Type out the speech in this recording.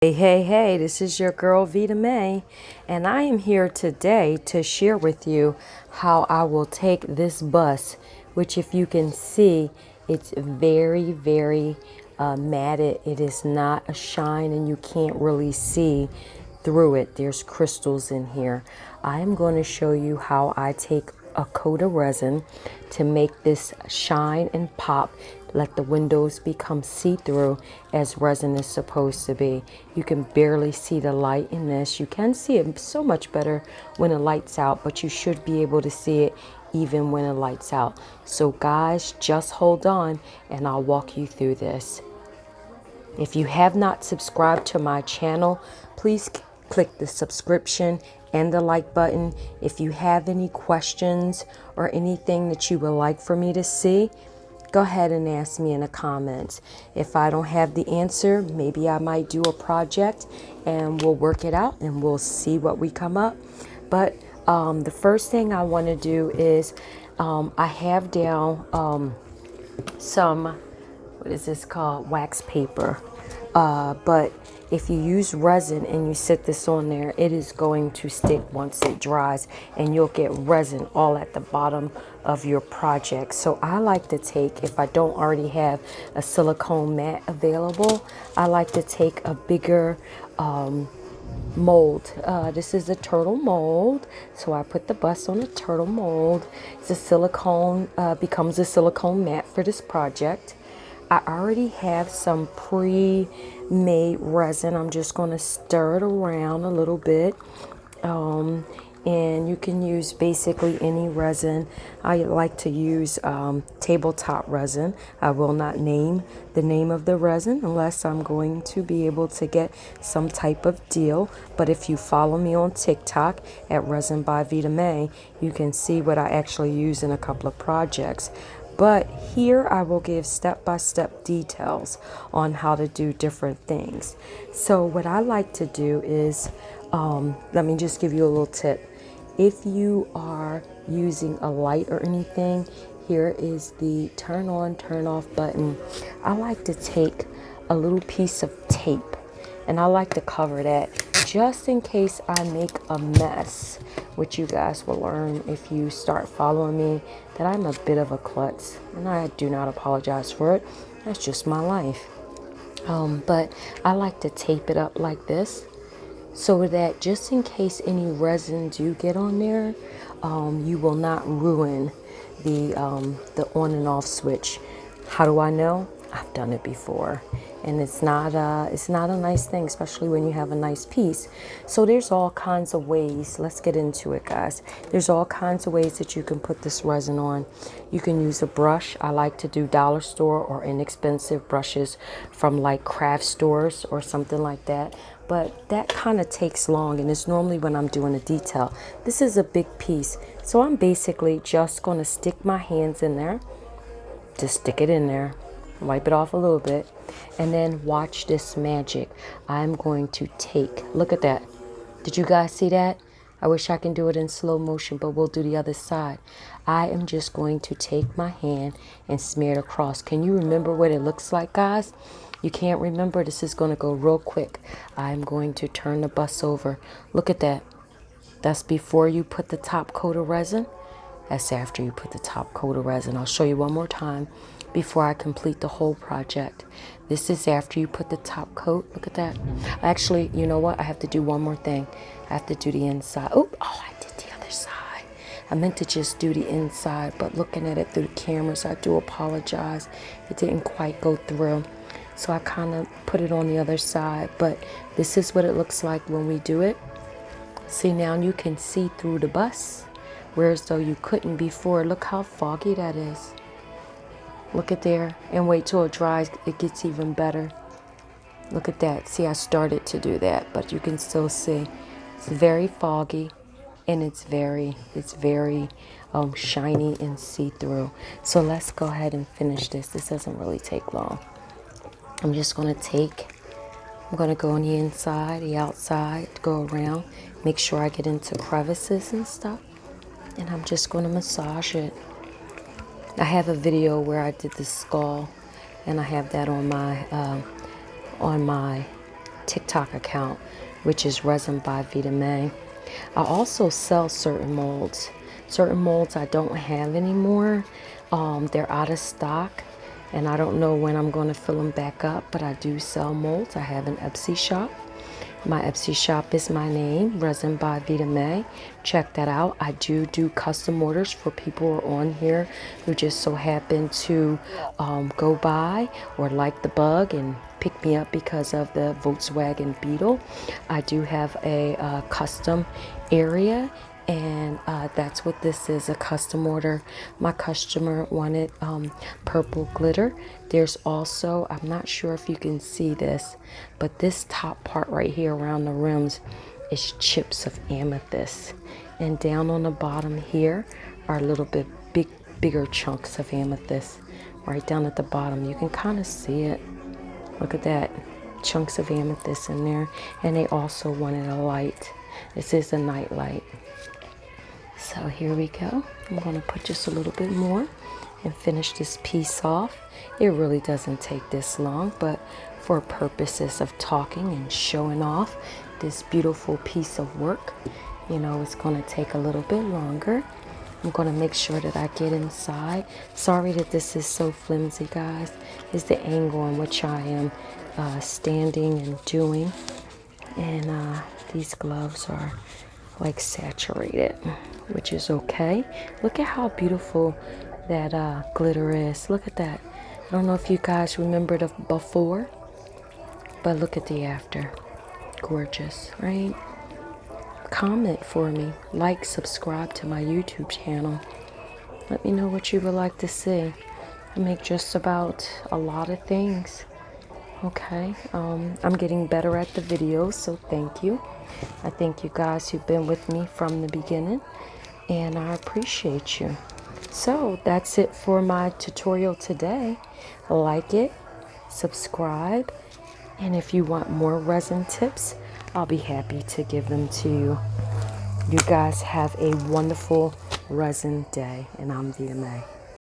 Hey, this is your girl Vita May, and I am here today to share with you how I will take this bus, which if you can see, it's very matted. It is not a shine and you can't really see through it. There's crystals in here. I am going to show you how I take a coat of resin to make this shine and pop, let the windows become see-through as resin is supposed to be. You can barely see the light in this. You can see it so much better when the light's out, but you should be able to see it even when the light's out. So guys, just hold on and I'll walk you through this. If you have not subscribed to my channel, please click the subscription and the like button. If you have any questions or anything that you would like for me to see, go ahead and ask me in the comments. If I don't have the answer, maybe I might do a project and we'll work it out and we'll see what we come up. But the first thing I want to do is I have down some, what is this called, wax paper, but if you use resin and you sit this on there, it is going to stick once it dries and you'll get resin all at the bottom of your project. So I like to take, if I don't already have a silicone mat available, I like to take a bigger mold. This is a turtle mold, so I put the bus on a turtle mold. It's a silicone, becomes a silicone mat for this project. I already have some pre-made resin. I'm just going to stir it around a little bit. And you can use basically any resin. I like to use tabletop resin. I will not name the name of the resin unless I'm going to be able to get some type of deal. But if you follow me on TikTok at Resin by Vita May, you can see what I actually use in a couple of projects. But here I will give step-by-step details on how to do different things. So what I like to do is, let me just give you a little tip. If you are using a light or anything, here is the turn on, turn off button. I like to take a little piece of tape and I like to cover that just in case I make a mess, which you guys will learn if you start following me, that I'm a bit of a klutz, and I do not apologize for it. That's just my life. But I like to tape it up like this so that just in case any resin do get on there, you will not ruin the on and off switch. How do I know? I've done it before, and it's not a nice thing, especially when you have a nice piece. So there's all kinds of ways. Let's get into it, guys. There's all kinds of ways that you can put this resin on. You can use a brush. I like to do dollar store or inexpensive brushes from like craft stores or something like that. But that kind of takes long, and it's normally when I'm doing a detail. This is a big piece, so I'm basically just going to stick my hands in there. Just stick it in there. Wipe it off a little bit, and then watch this magic. I'm going to take, look at that. Did you guys see that? I wish I can do it in slow motion, but we'll do the other side. I am just going to take my hand and smear it across. Can you remember what it looks like, guys? You can't remember? This is going to go real quick. I'm going to turn the bus over. Look at that. That's before you put the top coat of resin. That's after you put the top coat of resin. I'll show you one more time before I complete the whole project. This is after you put the top coat. Look at that. Actually, you know what? I have to do one more thing. I have to do the inside. Oh, I did the other side. I meant to just do the inside, but looking at it through the cameras, I do apologize. It didn't quite go through. So I kind of put it on the other side, but this is what it looks like when we do it. See, now you can see through the bus, whereas though you couldn't before. Look how foggy that is. Look at there, and wait till it dries, it gets even better. Look at that. See, I started to do that, but you can still see it's very foggy, and it's very shiny and see-through. So let's go ahead and finish this. This doesn't really take long. I'm going to go on the inside, the outside, go around, make sure I get into crevices and stuff, and I'm just going to massage it. I have a video where I did the skull, and I have that on my TikTok account, which is Resin by Vita May. I also sell certain molds. Certain molds I don't have anymore. They're out of stock, and I don't know when I'm going to fill them back up, but I do sell molds. I have an Etsy shop. My Etsy shop is my name, Resin by Vita May. Check that out. I do custom orders for people who are on here who just so happen to go by or like the bug and pick me up because of the Volkswagen Beetle. I do have a custom area, and that's what this is, a custom order. My customer wanted purple glitter. There's also, I'm not sure if you can see this, but this top part right here around the rims is chips of amethyst, and down on the bottom here are a little bit bigger chunks of amethyst right down at the bottom. You can kind of see it. Look at that, chunks of amethyst in there. And they also wanted a light. This is a night light. So here we go. I'm going to put just a little bit more and finish this piece off. It really doesn't take this long, but for purposes of talking and showing off this beautiful piece of work, you know, it's going to take a little bit longer. I'm going to make sure that I get inside. Sorry that this is so flimsy, guys. It's the angle in which I am standing and doing. And these gloves are like saturated, which is okay. Look at how beautiful that glitter is. Look at that. I don't know if you guys remember the before, but look at the after. Gorgeous, right? Comment for me, like, subscribe to my YouTube channel. Let me know what you would like to see. I make just about a lot of things. Okay, I'm getting better at the videos, so thank you. I thank you guys who've been with me from the beginning, and I appreciate you. So that's it for my tutorial today. Like it, subscribe, and if you want more resin tips, I'll be happy to give them to you. You guys have a wonderful resin day, and I'm Vita May.